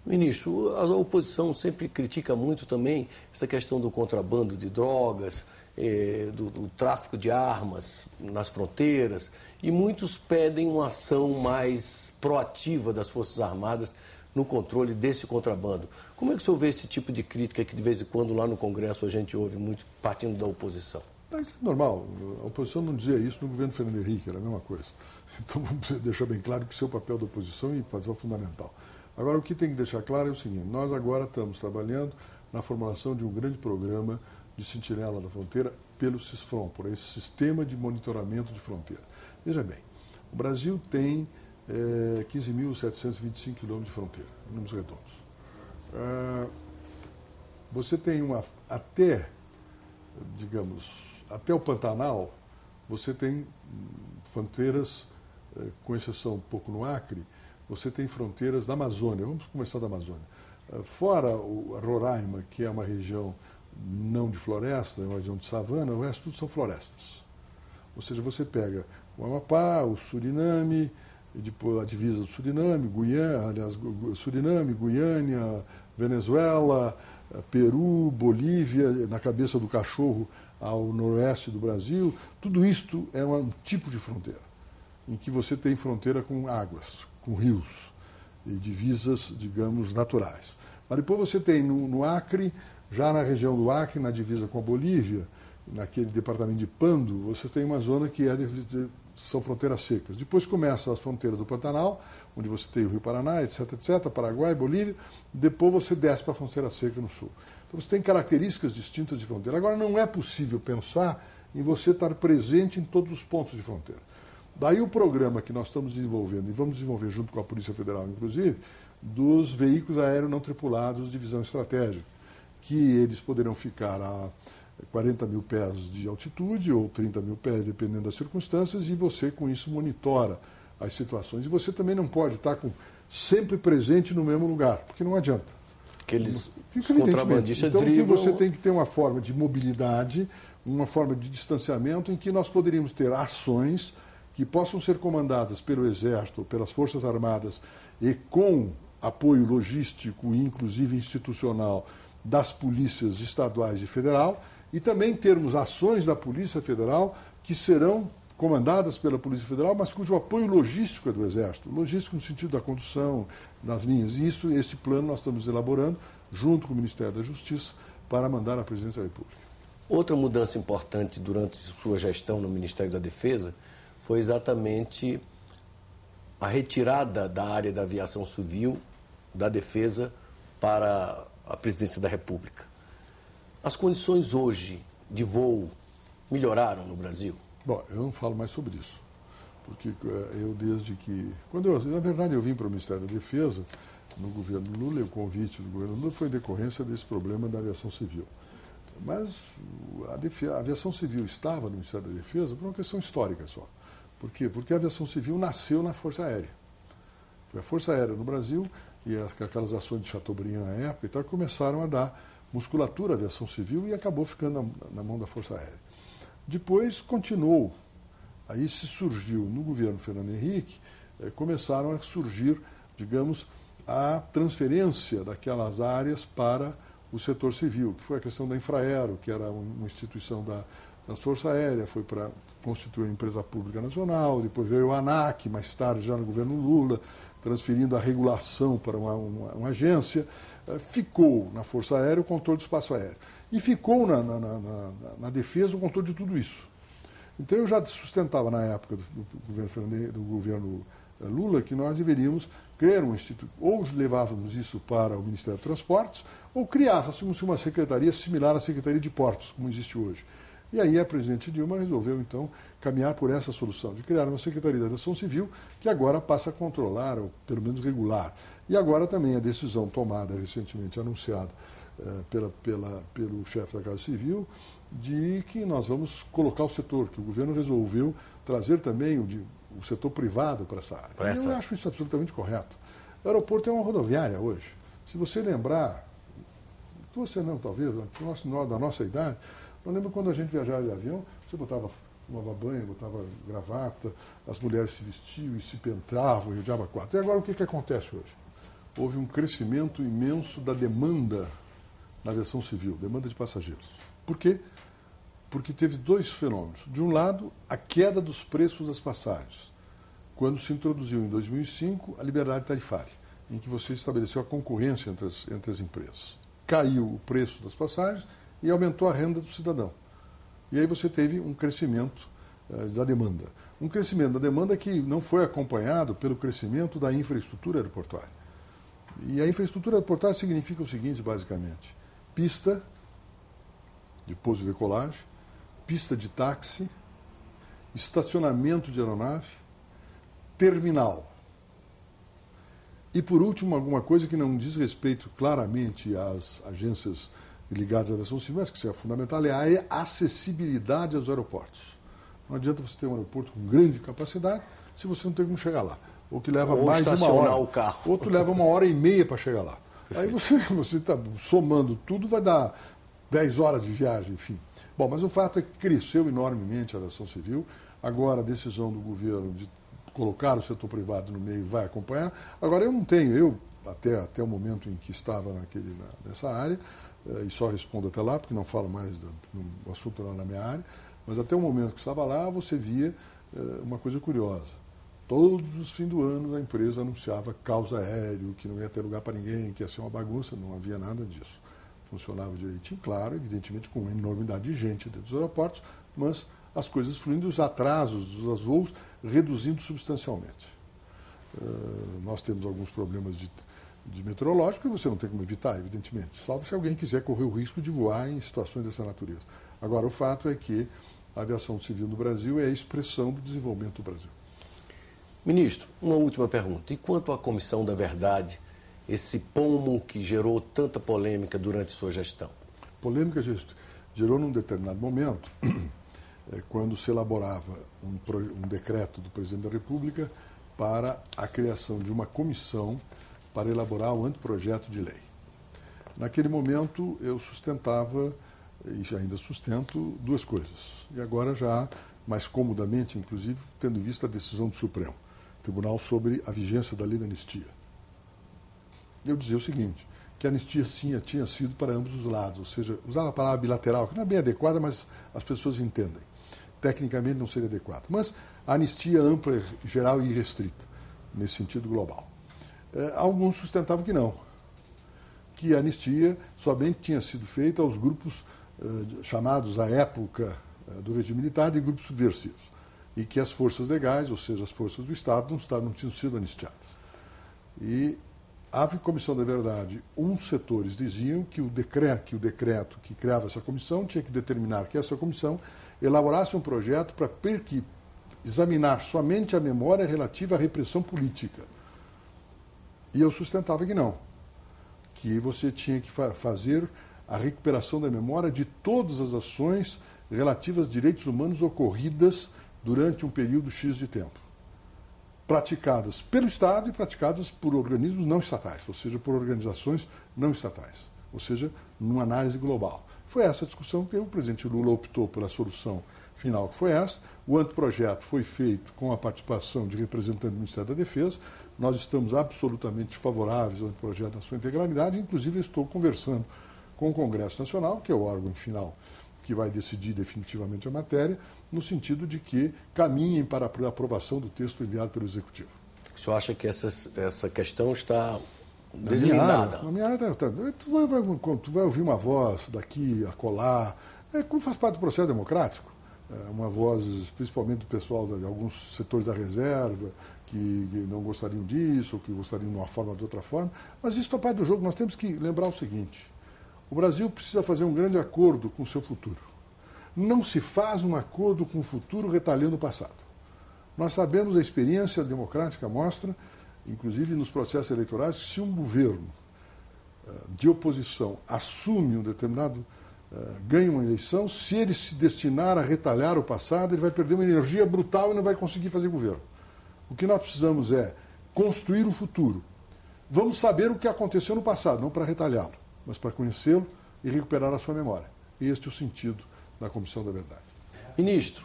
Ministro, a oposição sempre critica muito também essa questão do contrabando de drogas, do tráfico de armas nas fronteiras, e muitos pedem uma ação mais proativa das Forças Armadas no controle desse contrabando. Como é que o senhor vê esse tipo de crítica que de vez em quando lá no Congresso a gente ouve muito partindo da oposição? Isso é normal. A oposição não dizia isso no governo Fernando Henrique, era a mesma coisa. Então vamos deixar bem claro que o seu papel da oposição e fazer o fundamental. Agora, o que tem que deixar claro é o seguinte: nós agora estamos trabalhando na formulação de um grande programa de sentinela da fronteira pelo SISFRON, por esse sistema de monitoramento de fronteira. Veja bem, o Brasil tem 15.725 quilômetros de fronteira, em números redondos. Você tem até o Pantanal, você tem fronteiras, com exceção um pouco no Acre, você tem fronteiras da Amazônia. Vamos começar da Amazônia. Fora a Roraima, que é uma região não de floresta, é uma região de savana, o resto tudo são florestas. Ou seja, você pega o Amapá, o Suriname, depois a divisa do Suriname, Suriname, Guiânia, Venezuela, Peru, Bolívia, na cabeça do cachorro ao noroeste do Brasil. Tudo isto é um tipo de fronteira, em que você tem fronteira com águas, com rios e divisas, digamos, naturais. Mas depois você tem no Acre, já na região do Acre, na divisa com a Bolívia, naquele departamento de Pando, você tem uma zona que são fronteiras secas. Depois começa as fronteiras do Pantanal, onde você tem o Rio Paraná, etc., Paraguai, Bolívia. Depois você desce para a fronteira seca no sul. Então você tem características distintas de fronteira. Agora, não é possível pensar em você estar presente em todos os pontos de fronteira. Daí o programa que nós estamos desenvolvendo, e vamos desenvolver junto com a Polícia Federal, inclusive, dos veículos aéreos não tripulados de visão estratégica, que eles poderão ficar a 40 mil pés de altitude ou 30 mil pés, dependendo das circunstâncias, e você, com isso, monitora as situações. E você também não pode estar sempre presente no mesmo lugar, porque não adianta. Aqueles contrabandistas então, driblam... você tem que ter uma forma de mobilidade, uma forma de distanciamento, em que nós poderíamos ter ações que possam ser comandadas pelo Exército, pelas Forças Armadas e com apoio logístico e inclusive institucional das polícias estaduais e federal, e também termos ações da Polícia Federal que serão comandadas pela Polícia Federal, mas cujo apoio logístico é do Exército. Logístico no sentido da condução, das linhas. E este plano nós estamos elaborando junto com o Ministério da Justiça para mandar à Presidência da República. Outra mudança importante durante sua gestão no Ministério da Defesa foi exatamente a retirada da área da aviação civil, da defesa, para a Presidência da República. As condições hoje de voo melhoraram no Brasil? Bom, eu não falo mais sobre isso, porque eu desde que... na verdade, eu vim para o Ministério da Defesa, no governo Lula, e o convite do governo Lula foi em decorrência desse problema da aviação civil. Mas a aviação civil estava no Ministério da Defesa por uma questão histórica só. Por quê? Porque a aviação civil nasceu na Força Aérea. Foi a Força Aérea no Brasil e aquelas ações de Chateaubriand na época e tal, começaram a dar musculatura à aviação civil e acabou ficando na mão da Força Aérea. Depois continuou, aí se surgiu no governo Fernando Henrique, começaram a surgir, digamos, a transferência daquelas áreas para o setor civil, que foi a questão da Infraero, que era uma instituição da Força Aérea, foi para constituir uma empresa pública nacional, depois veio o ANAC, mais tarde já no governo Lula, transferindo a regulação para uma agência. Ficou na Força Aérea o controle do espaço aéreo. E ficou na defesa o controle de tudo isso. Então eu já sustentava na época do governo Lula que nós deveríamos criar um instituto, ou levávamos isso para o Ministério dos Transportes, ou criávamos uma secretaria similar à Secretaria de Portos, como existe hoje. E aí a presidente Dilma resolveu, então, caminhar por essa solução, de criar uma Secretaria da Aviação Civil, que agora passa a controlar, ou pelo menos regular. E agora também a decisão tomada, recentemente anunciada pelo chefe da Casa Civil, de que nós vamos colocar o setor, que o governo resolveu trazer também o setor privado para essa área. Eu acho isso absolutamente correto. O aeroporto é uma rodoviária hoje. Se você lembrar, você não, talvez, da nossa idade, eu lembro quando a gente viajava de avião, você tomava banho, botava gravata, as mulheres se vestiam e se penteavam e o diabo quatro. E agora o que acontece hoje? houve um crescimento imenso da demanda na aviação civil, demanda de passageiros. Por quê? Porque teve dois fenômenos. De um lado, a queda dos preços das passagens, quando se introduziu em 2005 a liberdade tarifária, em que você estabeleceu a concorrência entre as empresas. Caiu o preço das passagens e aumentou a renda do cidadão. E aí você teve um crescimento da demanda. Um crescimento da demanda que não foi acompanhado pelo crescimento da infraestrutura aeroportuária. E a infraestrutura aeroportuária significa o seguinte, basicamente: pista de pouso e decolagem, pista de táxi, estacionamento de aeronave, terminal. E, por último, alguma coisa que não diz respeito claramente às agências ligadas à aviação civil, mas que isso é fundamental, é a acessibilidade aos aeroportos. Não adianta você ter um aeroporto com grande capacidade se você não tem como chegar lá. Ou que leva mais de uma hora. O carro. Outro leva 1h30 para chegar lá. Aí você está somando tudo, vai dar 10 horas de viagem, enfim. Bom, mas o fato é que cresceu enormemente a aviação civil. Agora a decisão do governo de colocar o setor privado no meio vai acompanhar. Agora eu não tenho, até o momento em que estava nessa área, e só respondo até lá, porque não falo mais do assunto lá na minha área, mas até o momento que estava lá, você via uma coisa curiosa. Todos os fins do ano a empresa anunciava caos aéreo, que não ia ter lugar para ninguém, que ia ser uma bagunça, não havia nada disso. Funcionava direitinho, claro, evidentemente com uma enormidade de gente dentro dos aeroportos, mas as coisas fluindo, os atrasos dos voos reduzindo substancialmente. Nós temos alguns problemas de meteorológico e você não tem como evitar, evidentemente, salvo se alguém quiser correr o risco de voar em situações dessa natureza. Agora, o fato é que a aviação civil no Brasil é a expressão do desenvolvimento do Brasil. Ministro, uma última pergunta. E quanto à Comissão da Verdade, esse pomo que gerou tanta polêmica durante sua gestão? Polêmica gerou num determinado momento, quando se elaborava um decreto do Presidente da República para a criação de uma comissão para elaborar um anteprojeto de lei. Naquele momento, eu sustentava, e ainda sustento, duas coisas. E agora já, mais comodamente, inclusive, tendo visto a decisão do Supremo Tribunal sobre a vigência da lei da anistia. Eu dizia o seguinte, que a anistia sim tinha sido para ambos os lados, ou seja, usava a palavra bilateral, que não é bem adequada, mas as pessoas entendem. Tecnicamente não seria adequada. Mas a anistia ampla, geral e irrestrita, nesse sentido global. Alguns sustentavam que não, que a anistia somente tinha sido feita aos grupos chamados, à época do regime militar, de grupos subversivos, e que as forças legais, ou seja, as forças do Estado, não tinham sido anistiadas. E a Comissão da Verdade, uns setores diziam que o decreto que criava essa comissão tinha que determinar que essa comissão elaborasse um projeto para examinar somente a memória relativa à repressão política. E eu sustentava que não, que você tinha que fazer a recuperação da memória de todas as ações relativas a direitos humanos ocorridas durante um período X de tempo, praticadas pelo Estado e praticadas por organismos não estatais, ou seja, por organizações não estatais, ou seja, numa análise global. Foi essa a discussão que o presidente Lula optou pela solução final, que foi essa. O anteprojeto foi feito com a participação de representantes do Ministério da Defesa. Nós estamos absolutamente favoráveis ao anteprojeto na sua integralidade, inclusive estou conversando com o Congresso Nacional, que é o órgão final que vai decidir definitivamente a matéria, no sentido de que caminhem para a aprovação do texto enviado pelo Executivo. O senhor acha que essa questão está deslindada? Na minha área tu vai ouvir uma voz daqui, acolá, como faz parte do processo democrático, uma voz principalmente do pessoal de alguns setores da reserva, que não gostariam disso, ou que gostariam de uma forma ou de outra forma, mas isso faz parte do jogo. Nós temos que lembrar o seguinte: o Brasil precisa fazer um grande acordo com o seu futuro. Não se faz um acordo com o futuro retalhando o passado. Nós sabemos, a experiência democrática mostra, inclusive nos processos eleitorais, que se um governo de oposição assume um determinado, ganha uma eleição, se ele se destinar a retalhar o passado, ele vai perder uma energia brutal e não vai conseguir fazer governo. O que nós precisamos é construir o futuro. Vamos saber o que aconteceu no passado, não para retalhá-lo, mas para conhecê-lo e recuperar a sua memória. Este é o sentido da Comissão da Verdade. Ministro,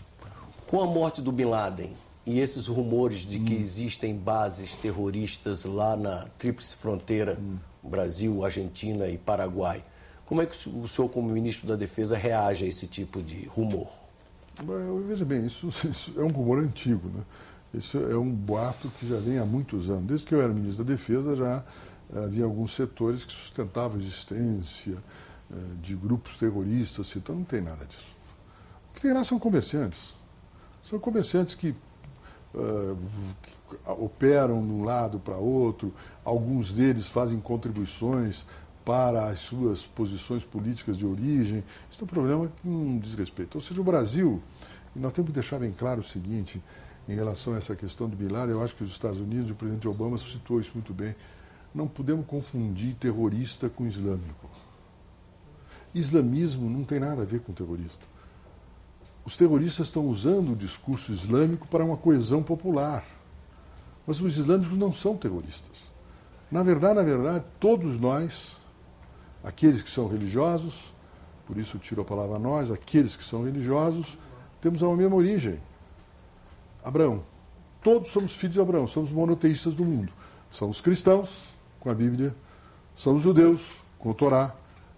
com a morte do Bin Laden, E esses rumores de que existem bases terroristas lá na tríplice fronteira, Brasil, Argentina e Paraguai, como é que o senhor, como ministro da Defesa, reage a esse tipo de rumor? Veja bem, isso é um rumor antigo, né? Isso é um boato que já vem há muitos anos. Desde que eu era ministro da Defesa, já havia alguns setores que sustentavam a existência de grupos terroristas, então não tem nada disso. O que tem lá são comerciantes. São comerciantes que operam de um lado para outro, alguns deles fazem contribuições para as suas posições políticas de origem. Isso é um problema que não diz respeito. Ou seja, o Brasil, e nós temos que deixar bem claro o seguinte, em relação a essa questão do Bin Laden, eu acho que os Estados Unidos, o presidente Obama citou isso muito bem, não podemos confundir terrorista com islâmico. Islamismo não tem nada a ver com terrorista. Os terroristas estão usando o discurso islâmico para uma coesão popular. Mas os islâmicos não são terroristas. Na verdade, todos nós, aqueles que são religiosos, por isso eu tiro a palavra nós, aqueles que são religiosos, temos a mesma origem. Abraão. Todos somos filhos de Abraão, somos monoteístas do mundo. São os cristãos, com a Bíblia, são os judeus, com o Torá,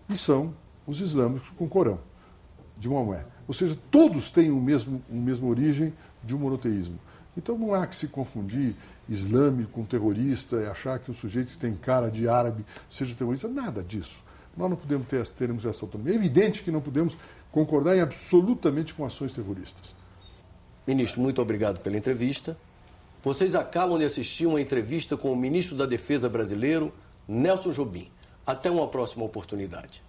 e são os islâmicos, com o Corão, de Maomé. Ou seja, todos têm a mesma origem de um monoteísmo. Então não há que se confundir islâmico com terrorista e achar que o sujeito que tem cara de árabe seja terrorista. Nada disso. Nós não podemos termos essa autonomia. É evidente que não podemos concordar em absolutamente com ações terroristas. Ministro, muito obrigado pela entrevista. Vocês acabam de assistir uma entrevista com o ministro da Defesa brasileiro, Nelson Jobim. Até uma próxima oportunidade.